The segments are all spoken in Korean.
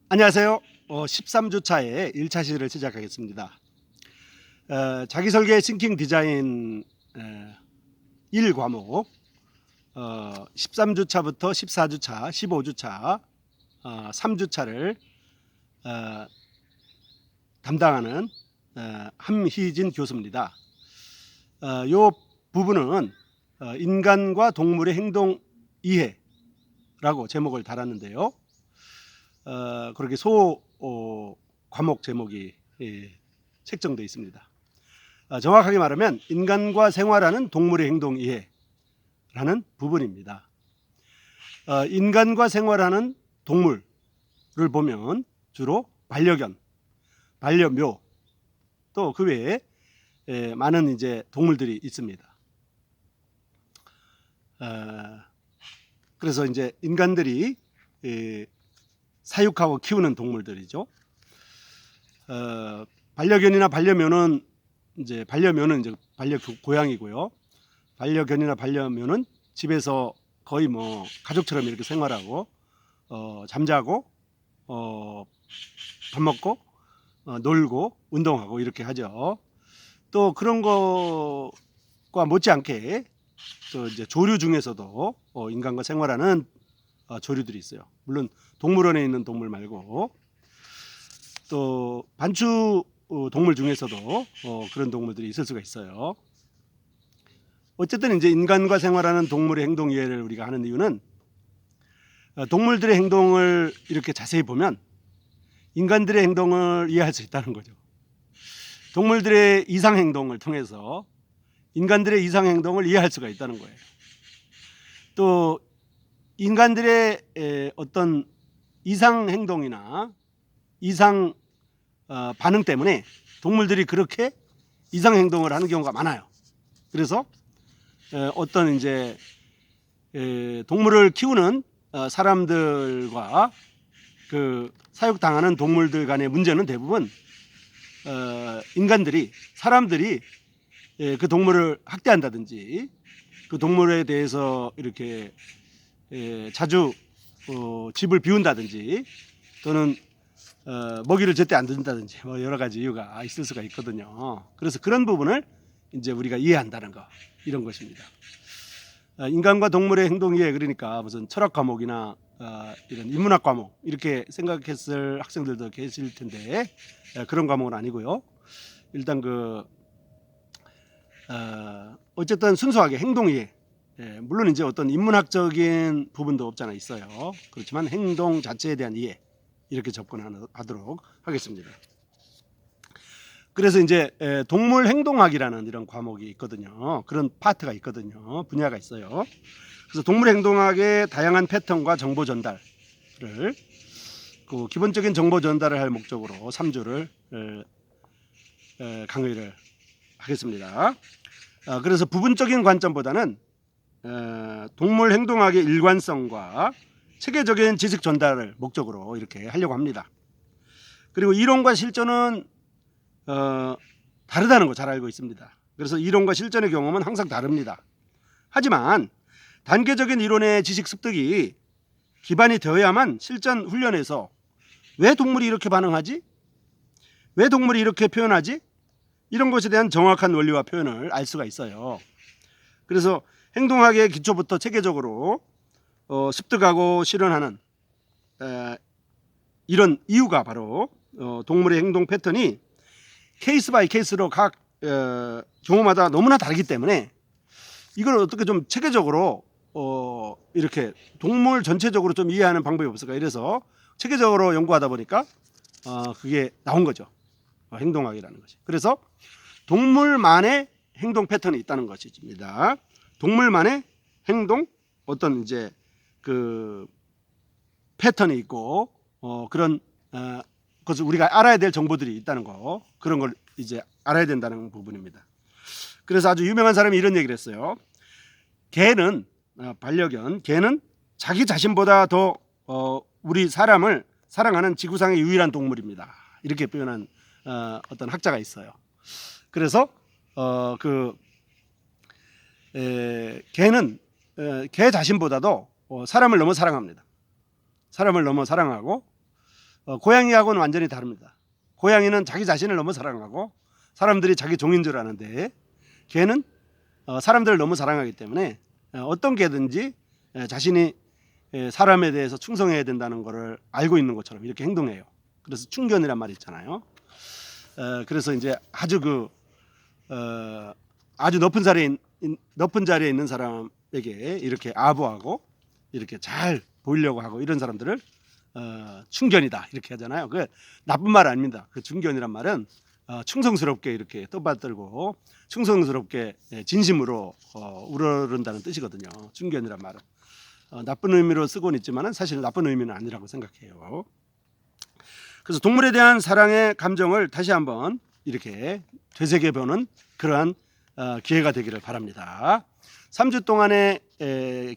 안녕하세요. 13주차의 1차 시를 시작하겠습니다. 자기설계 싱킹 디자인 1과목 13주차부터 14주차, 15주차, 3주차를 담당하는 함희진 교수입니다. 이 부분은 인간과 동물의 행동 이해라고 제목을 달았는데요. 그렇게 과목 제목이 책정되어 있습니다. 정확하게 말하면 인간과 생활하는 동물의 행동 이해라는 부분입니다. 인간과 생활하는 동물을 보면 주로 반려견, 반려묘, 또 그 외에 많은 이제 동물들이 있습니다. 그래서 이제 인간들이 사육하고 키우는 동물들이죠. 반려견이나 반려묘는 이제 반려고양이고요. 반려견이나 반려묘는 집에서 거의 뭐 가족처럼 이렇게 생활하고 잠자고 밥 먹고 놀고 운동하고 이렇게 하죠. 또 그런 것과 못지않게 또 이제 조류 중에서도 인간과 생활하는 조류들이 있어요. 물론 동물원에 있는 동물 말고 또 반추 동물 중에서도 그런 동물들이 있을 수가 있어요. 어쨌든 이제 인간과 생활하는 동물의 행동 이해를 우리가 하는 이유는 동물들의 행동을 이렇게 자세히 보면 인간들의 행동을 이해할 수 있다는 거죠. 동물들의 이상 행동을 통해서 인간들의 이상 행동을 이해할 수가 있다는 거예요. 또 인간들의 어떤 이상 행동이나 이상 반응 때문에 동물들이 그렇게 이상 행동을 하는 경우가 많아요. 그래서 어떤 이제 동물을 키우는 사람들과 그 사육당하는 동물들 간의 문제는 대부분 사람들이 그 동물을 학대한다든지 그 동물에 대해서 이렇게 자주 집을 비운다든지 또는 먹이를 제때 안 준다든지 뭐 여러 가지 이유가 있을 수가 있거든요. 그래서 그런 부분을 이제 우리가 이해한다는 거, 이런 것입니다. 인간과 동물의 행동 이해, 그러니까 무슨 철학 과목이나 이런 인문학 과목 이렇게 생각했을 학생들도 계실 텐데 그런 과목은 아니고요. 일단 어쨌든 순수하게 행동 이해, 물론 이제 어떤 인문학적인 부분도 없잖아 있어요. 그렇지만 행동 자체에 대한 이해, 이렇게 접근하도록 하겠습니다. 그래서 이제 동물 행동학이라는 이런 과목이 있거든요. 그런 파트가 있거든요. 분야가 있어요. 그래서 동물 행동학의 다양한 패턴과 정보 전달을 그 기본적인 정보 전달을 할 목적으로 3주를 강의를 하겠습니다. 그래서 부분적인 관점보다는 동물 행동학의 일관성과 체계적인 지식 전달을 목적으로 이렇게 하려고 합니다. 그리고 이론과 실전은 다르다는 거 잘 알고 있습니다. 그래서 이론과 실전의 경험은 항상 다릅니다. 하지만 단계적인 이론의 지식 습득이 기반이 되어야만 실전 훈련에서 왜 동물이 이렇게 반응하지? 왜 동물이 이렇게 표현하지? 이런 것에 대한 정확한 원리와 표현을 알 수가 있어요. 그래서 행동학의 기초부터 체계적으로 습득하고 실현하는 이런 이유가 바로 동물의 행동 패턴이 케이스 바이 케이스로 각 경우마다 너무나 다르기 때문에 이걸 어떻게 좀 체계적으로 이렇게 동물 전체적으로 좀 이해하는 방법이 없을까, 이래서 체계적으로 연구하다 보니까 그게 나온 거죠. 행동학이라는 것이. 그래서 동물만의 행동 패턴이 있다는 것입니다. 동물만의 행동, 어떤 이제 그 패턴이 있고 그런 것을 우리가 알아야 될 정보들이 있다는 거, 그런 걸 이제 알아야 된다는 부분입니다. 그래서 아주 유명한 사람이 이런 얘기를 했어요. 개는 반려견, 개는 자기 자신보다 더 우리 사람을 사랑하는 지구상의 유일한 동물입니다. 이렇게 표현한 어떤 학자가 있어요. 그래서 개는 개 자신보다도 사람을 너무 사랑합니다. 사람을 너무 사랑하고 고양이하고는 완전히 다릅니다. 고양이는 자기 자신을 너무 사랑하고 사람들이 자기 종인 줄 아는데 개는 사람들을 너무 사랑하기 때문에 어떤 개든지 자신이 사람에 대해서 충성해야 된다는 것을 알고 있는 것처럼 이렇게 행동해요. 그래서 충견이란 말이 있잖아요. 그래서 이제 아주 높은 자리에 있는 사람에게 이렇게 아부하고 이렇게 잘 보이려고 하고 이런 사람들을 충견이다 이렇게 하잖아요. 그 나쁜 말 아닙니다. 그 충견이란 말은 충성스럽게 이렇게 떠받들고 충성스럽게 진심으로 우러른다는 뜻이거든요. 충견이란 말은 나쁜 의미로 쓰고는 있지만은 사실 나쁜 의미는 아니라고 생각해요. 그래서 동물에 대한 사랑의 감정을 다시 한번 이렇게 되새겨보는 그러한 기회가 되기를 바랍니다. 3주 동안의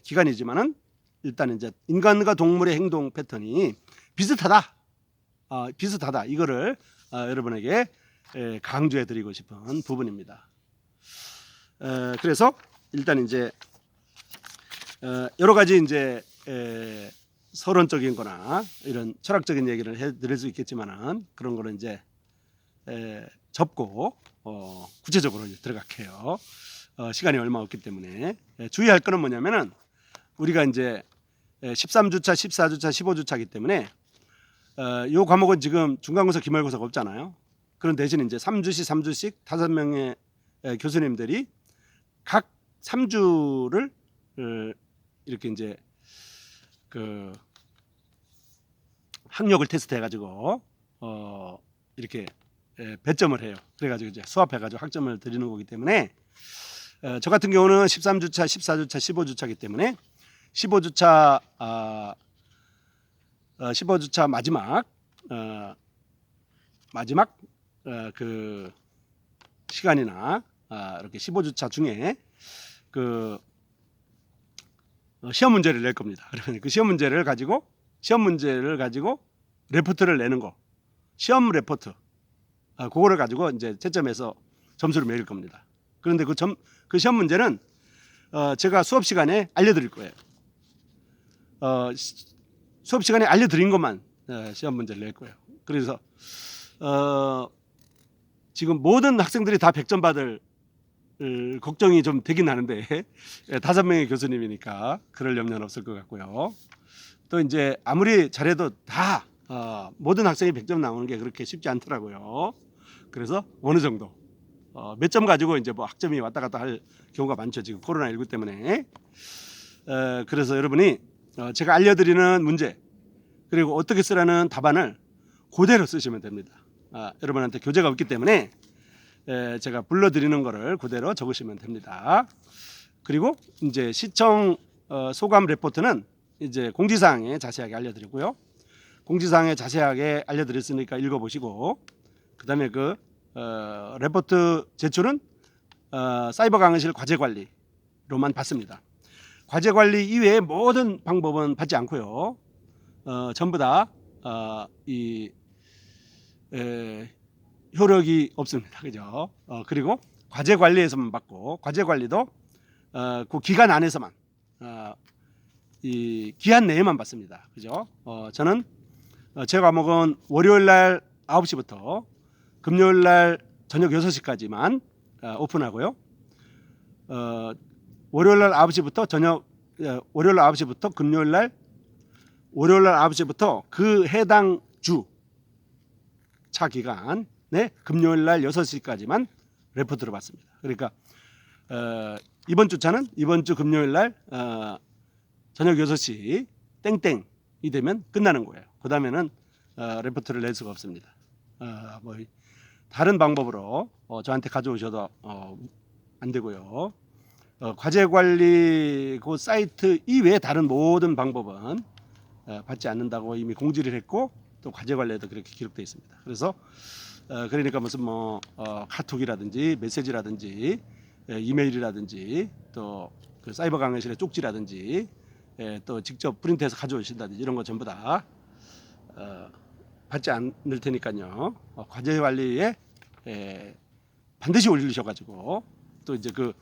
기간이지만은 일단 이제 인간과 동물의 행동 패턴이 비슷하다. 이거를 여러분에게 강조해 드리고 싶은 부분입니다. 그래서 일단 이제 여러 가지 이제 서론적인 거나 이런 철학적인 얘기를 해 드릴 수 있겠지만은 그런 거는 이제 접고 구체적으로 이제 들어갈게요. 시간이 얼마 없기 때문에 주의할 거는 뭐냐면은 우리가 이제 13주차, 14주차, 15주차이기 때문에 요 과목은 지금 중간고사, 기말고사가 없잖아요. 그런 대신 이제 3주씩 5명의 교수님들이 각 3주를 이렇게 이제 그 학력을 테스트해 가지고 이렇게 배점을 해요. 그래가지고 이제 수합해가지고 학점을 드리는 거기 때문에 저 같은 경우는 13주차, 14주차, 15주차이기 때문에 15주차 마지막 그 시간이나 이렇게 15주차 중에 그 시험 문제를 낼 겁니다. 그러면 그 시험 문제를 가지고 레포트를 내는 거, 시험 레포트, 그거를 가지고 이제 채점해서 점수를 매길 겁니다. 그런데 그 시험 문제는 제가 수업 시간에 알려드릴 거예요. 수업 시간에 알려드린 것만 시험 문제를 낼 거예요. 그래서 지금 모든 학생들이 다 100점 받을 걱정이 좀 되긴 하는데 5명의 교수님이니까 그럴 염려는 없을 것 같고요. 또 이제 아무리 잘해도 다 모든 학생이 100점 나오는 게 그렇게 쉽지 않더라고요. 그래서 어느 정도 몇 점 가지고 이제 뭐 학점이 왔다 갔다 할 경우가 많죠. 지금 코로나19 때문에. 그래서 여러분이 제가 알려드리는 문제 그리고 어떻게 쓰라는 답안을 그대로 쓰시면 됩니다. 여러분한테 교재가 없기 때문에 제가 불러드리는 거를 그대로 적으시면 됩니다. 그리고 이제 시청 소감 레포트는 이제 공지사항에 자세하게 알려드리고요. 공지사항에 자세하게 알려드렸으니까 읽어보시고 그 다음에 그 레포트 제출은 사이버 강의실 과제관리로만 받습니다. 과제관리 이외의 모든 방법은 받지 않고요. 전부 다 효력이 없습니다. 그죠? 그리고 과제관리에서만 받고 과제관리도 그 기간 안에서만 이 기한 내에만 받습니다. 그죠? 저는 제 과목은 월요일 날 9시부터 금요일 날 저녁 6시까지만 오픈하고요. 월요일 날 9시부터 월요일 날 9시부터 금요일 날 월요일 날 9시부터 그 해당 주 차 기간에 금요일 날 6시까지만 레포트를 받습니다. 그러니까 이번 주 차는 이번 주 금요일 날 저녁 6시 땡땡이 되면 끝나는 거예요. 그다음에는 레포트를 낼 수가 없습니다. 뭐 다른 방법으로 저한테 가져오셔도 안 되고요. 과제관리 그 사이트 이외에 다른 모든 방법은 받지 않는다고 이미 공지를 했고 또 과제관리에도 그렇게 기록되어 있습니다. 그래서 그러니까 무슨 뭐 카톡이라든지 메시지라든지 이메일이라든지 또 그 사이버 강의실의 쪽지라든지 또 직접 프린트해서 가져오신다든지 이런 거 전부 다 받지 않을 테니까요. 과제관리에 반드시 올리셔가지고 또 이제 그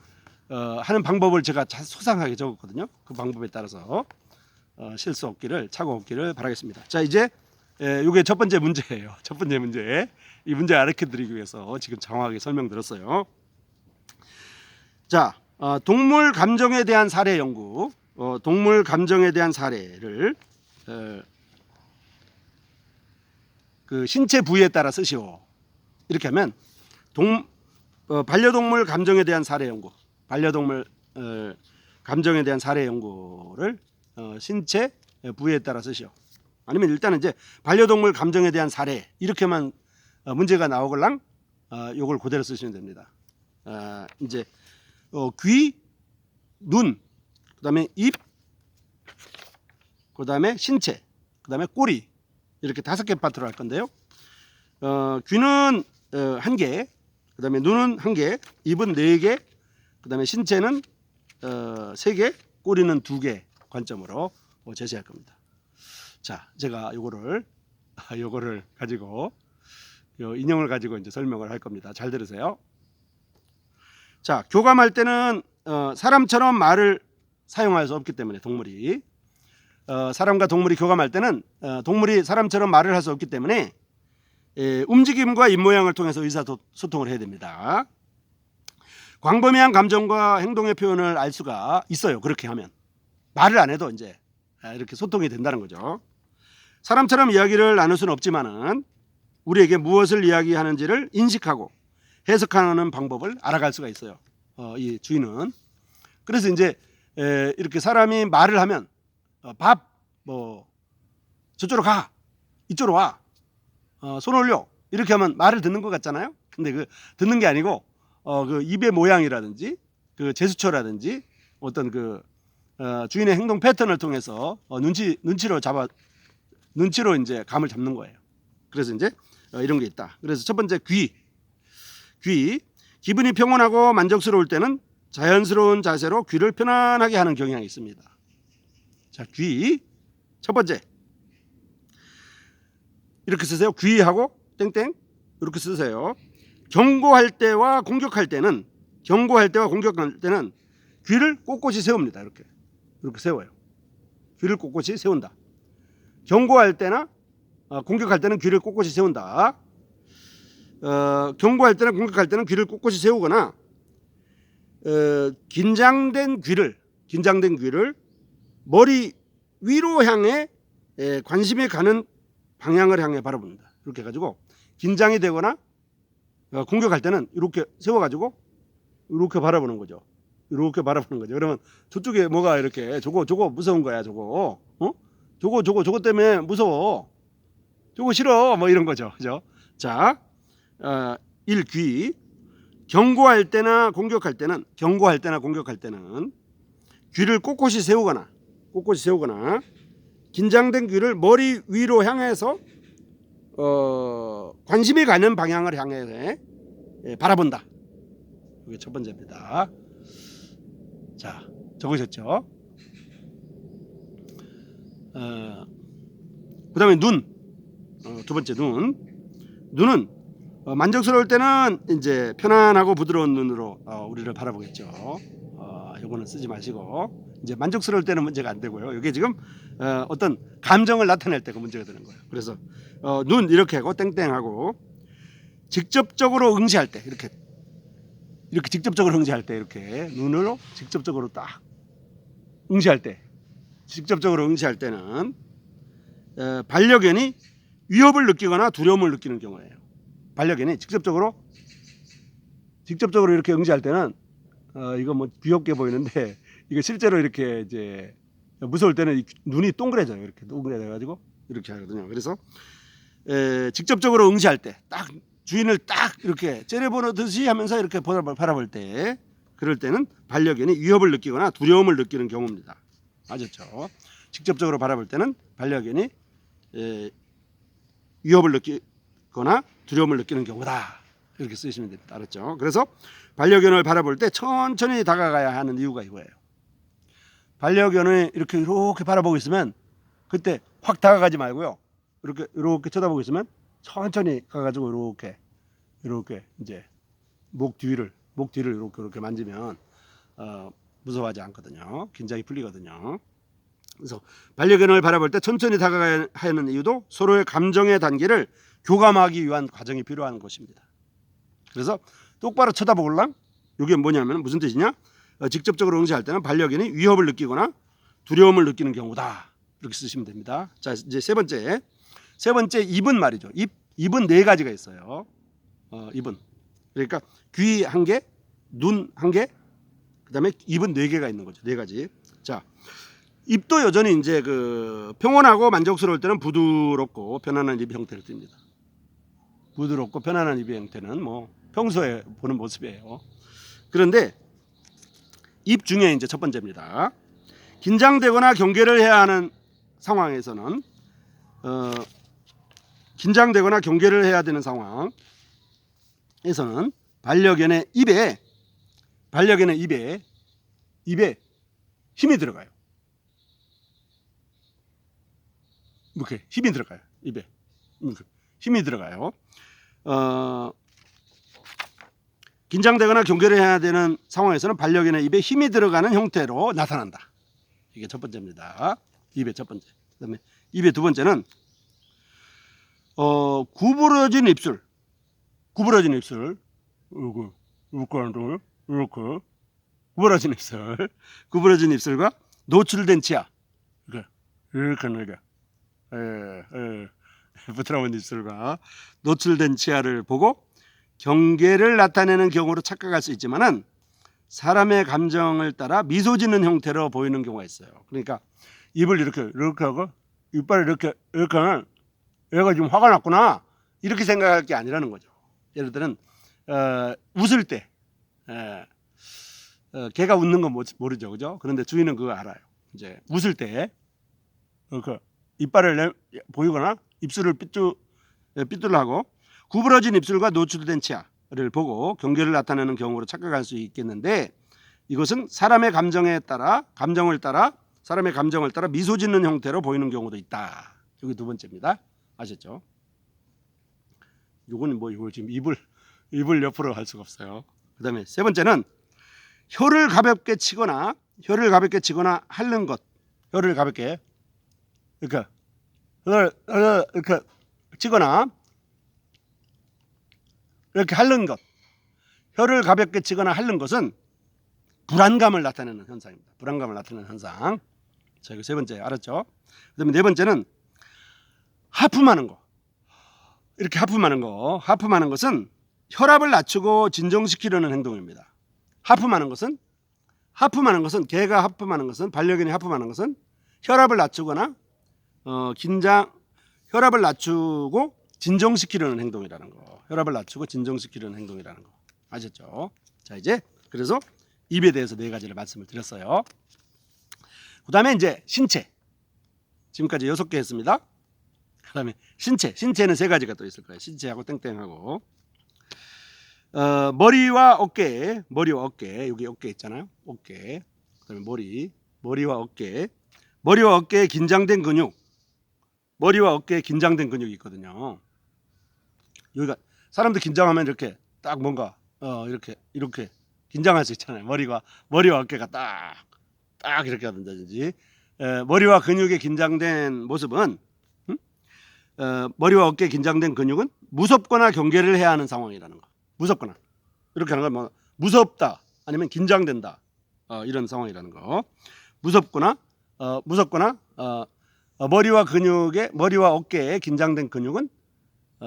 하는 방법을 제가 소상하게 적었거든요. 그 방법에 따라서 실수 없기를, 착오 없기를 바라겠습니다. 자, 이제 이게 첫 번째 문제예요. 첫 번째 문제. 이 문제 알려드리기 위해서 지금 장황하게 설명드렸어요. 자, 동물 감정에 대한 사례 연구. 동물 감정에 대한 사례를 그 신체 부위에 따라 쓰시오. 이렇게 하면 반려동물 감정에 대한 사례 연구. 반려동물 감정에 대한 사례 연구를 신체 부위에 따라 쓰시오. 아니면 일단은 이제 반려동물 감정에 대한 사례 이렇게만 문제가 나오걸랑 요걸 그대로 쓰시면 됩니다. 이제 귀, 눈, 그다음에 입, 그다음에 신체, 그다음에 꼬리 이렇게 5개 파트로 할 건데요. 귀는 1개, 그다음에 눈은 1개, 입은 4개, 그다음에 신체는 3개, 꼬리는 2개 관점으로 제시할 겁니다. 자, 제가 요거를 가지고 요 인형을 가지고 이제 설명을 할 겁니다. 잘 들으세요. 자, 교감할 때는 사람처럼 말을 사용할 수 없기 때문에 동물이 사람과 동물이 교감할 때는 동물이 사람처럼 말을 할 수 없기 때문에 움직임과 입모양을 통해서 의사소통을 해야 됩니다. 광범위한 감정과 행동의 표현을 알 수가 있어요. 그렇게 하면 말을 안 해도 이제 이렇게 소통이 된다는 거죠. 사람처럼 이야기를 나눌 수는 없지만은 우리에게 무엇을 이야기하는지를 인식하고 해석하는 방법을 알아갈 수가 있어요. 이 주인은. 그래서 이제 이렇게 사람이 말을 하면 밥 뭐 저쪽으로 가, 이쪽으로 와, 손 올려 이렇게 하면 말을 듣는 것 같잖아요. 근데 그 듣는 게 아니고 그 입의 모양이라든지 그 제스처라든지 어떤 그 주인의 행동 패턴을 통해서 눈치로 이제 감을 잡는 거예요. 그래서 이제 이런 게 있다. 그래서 첫 번째 귀. 기분이 평온하고 만족스러울 때는 자연스러운 자세로 귀를 편안하게 하는 경향이 있습니다. 자, 귀 첫 번째 이렇게 쓰세요. 귀하고 땡땡 이렇게 쓰세요. 경고할 때와 공격할 때는 귀를 꼿꼿이 세웁니다. 이렇게 세워요. 귀를 꼿꼿이 세운다. 경고할 때나 공격할 때는 귀를 꼿꼿이 세운다. 경고할 때나 공격할 때는 귀를 꼿꼿이 세우거나 긴장된 귀를 머리 위로 향해 관심이 가는 방향을 향해 바라봅니다. 이렇게 해가지고 긴장이 되거나 공격할 때는 이렇게 세워가지고 이렇게 바라보는 거죠. 그러면 저쪽에 뭐가 이렇게 저거 무서운 거야. 저거 때문에 무서워. 저거 싫어. 뭐 이런 거죠. 그죠? 자, 1귀 경고할 때나 공격할 때는 귀를 꼿꼿이 세우거나 긴장된 귀를 머리 위로 향해서 관심이 가는 방향을 향해 바라본다. 이게 첫 번째입니다. 자, 적으셨죠? 그 다음에 눈. 두 번째 눈은 만족스러울 때는 이제 편안하고 부드러운 눈으로 우리를 바라보겠죠. 요거는 쓰지 마시고 이제 만족스러울 때는 문제가 안 되고요. 이게 지금 어떤 감정을 나타낼 때가 문제가 되는 거예요. 그래서 눈 이렇게 하고 땡땡하고 직접적으로 응시할 때 이렇게 직접적으로 응시할 때 이렇게 눈으로 직접적으로 딱 응시할 때는 반려견이 위협을 느끼거나 두려움을 느끼는 경우예요. 반려견이 직접적으로 이렇게 응시할 때는 이거 뭐 귀엽게 보이는데 이거 실제로 이렇게 이제 무서울 때는 눈이 동그래져요. 이렇게 동그래져가지고 이렇게 하거든요. 그래서 직접적으로 응시할 때 딱 주인을 딱 이렇게 째려보듯이 하면서 이렇게 바라볼 때 그럴 때는 반려견이 위협을 느끼거나 두려움을 느끼는 경우입니다. 아셨죠? 직접적으로 바라볼 때는 반려견이 위협을 느끼거나 두려움을 느끼는 경우다. 이렇게 쓰시면 됩니다. 알았죠? 그래서 반려견을 바라볼 때 천천히 다가가야 하는 이유가 이거예요. 반려견을 이렇게 바라보고 있으면 그때 확 다가가지 말고요. 이렇게 쳐다보고 있으면 천천히 가가지고 이렇게 이제 목 뒤를 이렇게 만지면 무서워하지 않거든요. 긴장이 풀리거든요. 그래서 반려견을 바라볼 때 천천히 다가가야 하는 이유도 서로의 감정의 단계를 교감하기 위한 과정이 필요한 것입니다. 그래서 똑바로 쳐다보걸랑 이게 뭐냐면 무슨 뜻이냐? 직접적으로 응시할 때는 반려견이 위협을 느끼거나 두려움을 느끼는 경우다. 이렇게 쓰시면 됩니다. 자, 이제 세 번째 입은 말이죠. 입은 네 가지가 있어요. 입은 그러니까 귀 한 개, 눈 한 개, 그다음에 입은 네 개가 있는 거죠. 네 가지. 자, 입도 여전히 이제 그 평온하고 만족스러울 때는 부드럽고 편안한 입 형태를 띱니다. 부드럽고 편안한 입의 형태는 뭐 평소에 보는 모습이에요. 그런데 입 중에 이제 첫 번째입니다. 긴장되거나 경계를 해야 하는 상황에서는 긴장되거나 경계를 해야 되는 상황에서는 반려견의 입에 힘이 들어가요. 이렇게 힘이 들어가요. 입에 힘이 들어가요. 긴장되거나 경계를 해야 되는 상황에서는 반려견의 입에 힘이 들어가는 형태로 나타난다. 이게 첫 번째입니다. 입의 첫 번째. 그다음에 입의 두 번째는 구부러진 입술. 구부러진 입술. 이렇게 구부러진 입술. 구부러진 입술과 노출된 치아. 이렇게 부드러운 입술과 노출된 치아를 보고 경계를 나타내는 경우로 착각할 수 있지만은 사람의 감정을 따라 미소 짓는 형태로 보이는 경우가 있어요. 그러니까 입을 이렇게 하고 이빨을 이렇게 하면 얘가 지금 화가 났구나 이렇게 생각할 게 아니라는 거죠. 예를 들면 웃을 때 걔가 웃는 건 모르죠, 그죠? 그런데 주인은 그거 알아요. 이제 웃을 때 그 이빨을 보이거나 입술을 삐뚤하고 구부러진 입술과 노출된 치아를 보고 경계를 나타내는 경우로 착각할 수 있겠는데 이것은 사람의 감정을 따라 미소 짓는 형태로 보이는 경우도 있다. 여기 두 번째입니다. 아셨죠? 요거는 뭐 이거 지금 입을 옆으로 할 수가 없어요. 그다음에 세 번째는 혀를 가볍게 치거나 핥는 것. 혀를 가볍게 이렇게 치거나 이렇게 핥는 것. 혀를 가볍게 치거나 핥는 것은 불안감을 나타내는 현상입니다. 불안감을 나타내는 현상. 자, 이거 세 번째 알았죠? 그다음에 네 번째는 하품하는 거. 이렇게 하품하는 거. 하품하는 것은 혈압을 낮추고 진정시키려는 행동입니다. 하품하는 것은 개가 하품하는 것은 반려견이 하품하는 것은 혈압을 낮추거나 혈압을 낮추고 진정시키려는 행동이라는 거. 혈압을 낮추고 진정시키려는 행동이라는 거. 아셨죠? 자, 이제 그래서 입에 대해서 네 가지를 말씀을 드렸어요. 그다음에 이제 신체. 지금까지 6개 했습니다. 그다음에 신체는 세 가지가 또 있을 거예요. 신체하고 땡땡하고 머리와 어깨 여기 어깨 있잖아요. 어깨. 그다음에 머리와 어깨에 긴장된 근육. 머리와 어깨에 긴장된 근육이 있거든요. 여기가 사람들 긴장하면 이렇게 딱 뭔가 이렇게 긴장할 수 있잖아요. 머리와 어깨가 딱 이렇게 한다든지 머리와 근육에 긴장된 모습은 머리와 어깨에 긴장된 근육은 무섭거나 경계를 해야 하는 상황이라는 거. 무섭거나 이렇게 하는 건 뭐 무섭다 아니면 긴장된다 이런 상황이라는 거. 무섭거나 머리와 어깨에 긴장된 근육은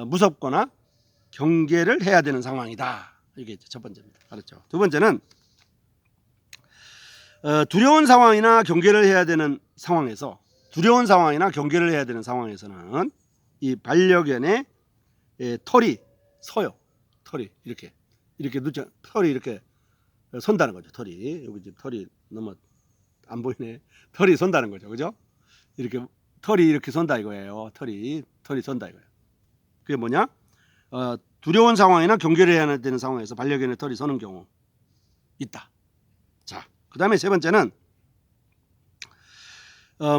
무섭거나 경계를 해야 되는 상황이다. 이게 첫 번째입니다. 알았죠? 두 번째는 두려운 상황이나 경계를 해야 되는 상황에서는 이 반려견의 털이 서요. 털이 이렇게 눕죠. 털이 이렇게 선다는 거죠. 털이 여기 지금 털이 너무 안 보이네. 털이 선다는 거죠, 그죠? 이렇게 털이 이렇게 선다 이거예요. 털이 선다 이거예요. 그게 뭐냐? 두려운 상황이나 경계를 해야 되는 상황에서 반려견의 털이 서는 경우 있다. 자, 그다음에 세 번째는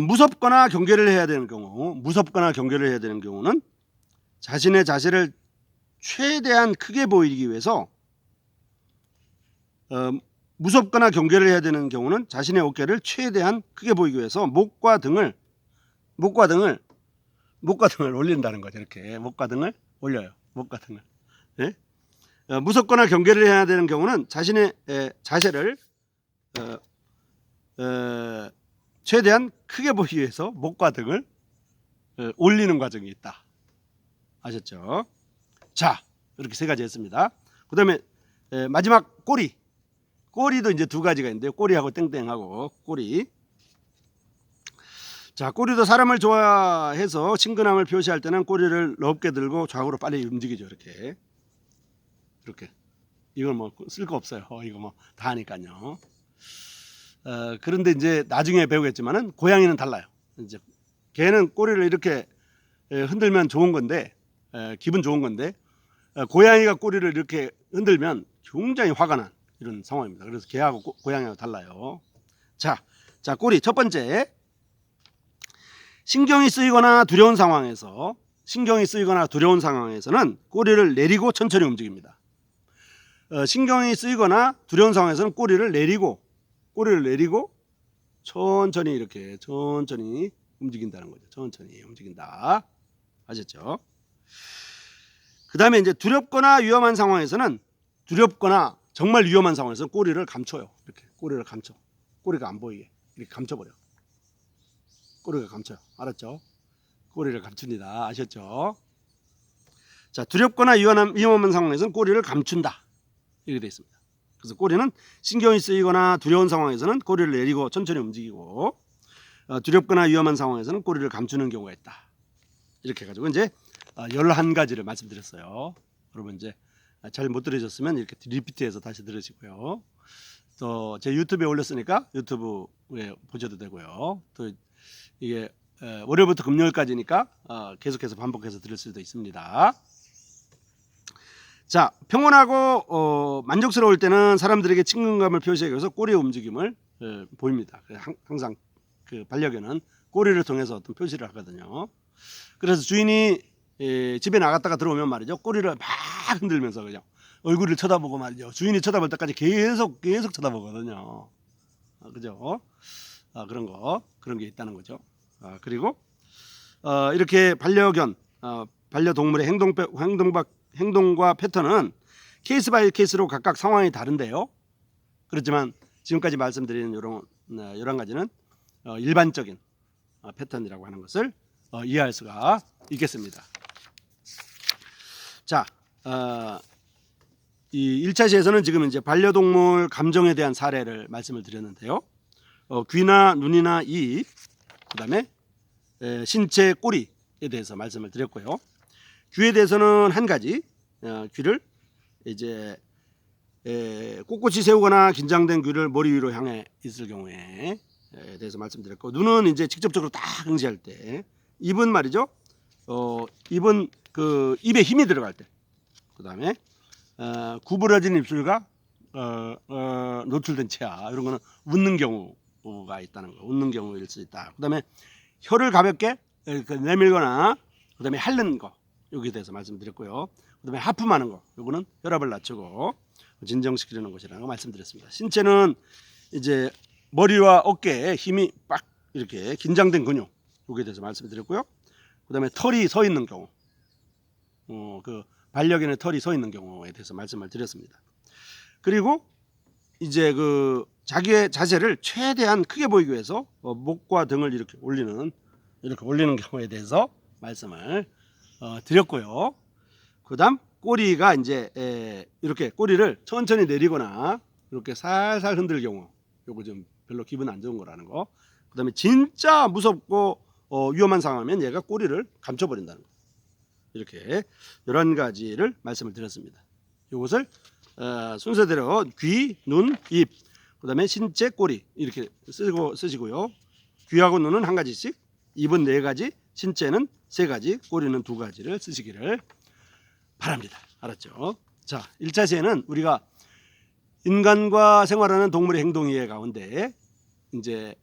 무섭거나 경계를 해야 되는 경우는 자신의 자세를 최대한 크게 보이기 위해서 무섭거나 경계를 해야 되는 경우는 자신의 어깨를 최대한 크게 보이기 위해서 목과 등을 올린다는 거죠. 이렇게 목과 등을 올려요. 목과 등을. 네? 무섭거나 경계를 해야 되는 경우는 자신의 자세를 최대한 크게 보이기 위해서 목과 등을 올리는 과정이 있다. 아셨죠? 자, 이렇게 세 가지 했습니다. 그 다음에 마지막 꼬리도 이제 두 가지가 있는데요. 꼬리하고 땡땡하고 꼬리. 자, 꼬리도 사람을 좋아해서 친근함을 표시할 때는 꼬리를 넓게 들고 좌우로 빨리 움직이죠. 이렇게. 이건 뭐 쓸 거 없어요. 이거 뭐 다 하니까요. 그런데 이제 나중에 배우겠지만은 고양이는 달라요. 이제 개는 꼬리를 이렇게 흔들면 좋은 건데, 기분 좋은 건데, 고양이가 꼬리를 이렇게 흔들면 굉장히 화가 난 이런 상황입니다. 그래서 개하고 고양이하고 달라요. 자, 꼬리 첫 번째. 신경이 쓰이거나 두려운 상황에서는 꼬리를 내리고 천천히 움직입니다. 신경이 쓰이거나 두려운 상황에서는 꼬리를 내리고 천천히 움직인다는 거죠. 천천히 움직인다. 아셨죠? 그 다음에 이제 두렵거나 정말 위험한 상황에서는 꼬리를 감춰요. 이렇게 꼬리를 감춰. 꼬리가 안 보이게 이렇게 감춰버려. 꼬리가 감춰요. 알았죠? 꼬리를 감춥니다. 아셨죠? 자, 두렵거나 위험한 상황에서는 꼬리를 감춘다. 이렇게 되어 있습니다. 그래서 꼬리는 신경이 쓰이거나 두려운 상황에서는 꼬리를 내리고 천천히 움직이고, 두렵거나 위험한 상황에서는 꼬리를 감추는 경우가 있다. 이렇게 해가지고 이제 11가지를 말씀드렸어요. 여러분 이제 잘 못 들으셨으면 이렇게 리피트해서 다시 들으시고요. 또 제 유튜브에 올렸으니까 유튜브에 보셔도 되고요. 또 이게 월요일부터 금요일까지니까 계속해서 반복해서 들을 수도 있습니다. 자, 평온하고 만족스러울 때는 사람들에게 친근감을 표시하기 위해서 꼬리의 움직임을 보입니다. 항상 그 반려견은 꼬리를 통해서 어떤 표시를 하거든요. 그래서 주인이 집에 나갔다가 들어오면 말이죠, 꼬리를 막 흔들면서 그냥 얼굴을 쳐다보고 말이죠, 주인이 쳐다볼 때까지 계속 쳐다보거든요. 그죠? 그런 게 있다는 거죠. 그리고 이렇게 반려동물의 행동과 패턴은 케이스 바이 케이스로 각각 상황이 다른데요. 그렇지만 지금까지 말씀드린 이런 11가지는 일반적인 패턴이라고 하는 것을 이해할 수가 있겠습니다. 자, 이 1차 시에서는 지금 이제 반려동물 감정에 대한 사례를 말씀을 드렸는데요. 귀나 눈이나 입, 그다음에 신체 꼬리에 대해서 말씀을 드렸고요. 귀에 대해서는 한 가지, 귀를 이제 꼿꼿이 세우거나 긴장된 귀를 머리 위로 향해 있을 경우에 대해서 말씀드렸고, 눈은 이제 직접적으로 딱 응시할 때, 입은 말이죠, 입은 그 입에 힘이 들어갈 때, 그다음에 구부러진 입술과 노출된 치아, 이런 거는 웃는 경우가 있다는 거, 웃는 경우일 수 있다. 그다음에 혀를 가볍게 내밀거나, 그다음에 핥는 거, 여기에 대해서 말씀드렸고요. 그다음에 하품하는 거, 요거는 혈압을 낮추고 진정시키려는 것이라는 거 말씀드렸습니다. 신체는 이제 머리와 어깨에 힘이 빡 이렇게 긴장된 근육, 여기에 대해서 말씀드렸고요. 그다음에 털이 서 있는 경우, 그 반려견의 털이 서 있는 경우에 대해서 말씀을 드렸습니다. 그리고 이제 그 자기의 자세를 최대한 크게 보이기 위해서 목과 등을 이렇게 올리는 경우에 대해서 말씀을 드렸고요. 그다음 꼬리가 이제 이렇게 꼬리를 천천히 내리거나 이렇게 살살 흔들 경우, 요거 좀 별로 기분 안 좋은 거라는 거. 그다음에 진짜 무섭고 위험한 상황이면 얘가 꼬리를 감춰버린다는 거. 이렇게 11가지를 말씀을 드렸습니다. 이것을 순서대로 귀, 눈, 입, 그다음에 신체, 꼬리 이렇게 쓰시고요. 귀하고 눈은 한 가지씩, 입은 4가지, 신체는 3가지, 꼬리는 2가지를 쓰시기를 바랍니다. 알았죠? 자, 1차 시에는 우리가 인간과 생활하는 동물의 행동 이해 가운데 이제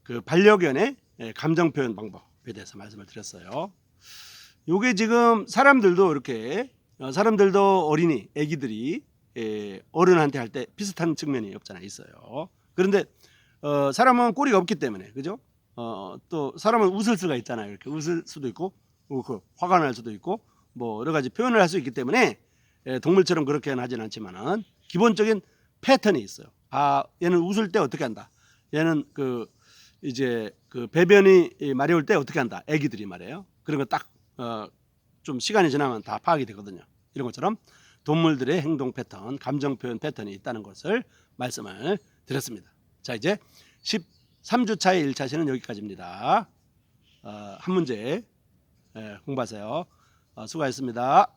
그 반려견의 감정 표현 방법에 대해서 말씀을 드렸어요. 요게 지금 사람들도 어린이, 애기들이 어른한테 할 때 비슷한 측면이 없잖아 있어요. 그런데 사람은 꼬리가 없기 때문에 그죠? 또 사람은 웃을 수가 있잖아요. 이렇게 웃을 수도 있고 화가 날 수도 있고 뭐 여러 가지 표현을 할 수 있기 때문에 동물처럼 그렇게는 하진 않지만은 기본적인 패턴이 있어요. 아 얘는 웃을 때 어떻게 한다. 얘는 이제 배변이 마려울 때 어떻게 한다. 애기들이 말이에요. 그런 거 딱 좀 시간이 지나면 다 파악이 되거든요. 이런 것처럼 동물들의 행동 패턴, 감정 표현 패턴이 있다는 것을 말씀을 드렸습니다. 자 이제 13주차의 1차 시는 여기까지입니다. 한 문제 공부하세요. 수고하셨습니다.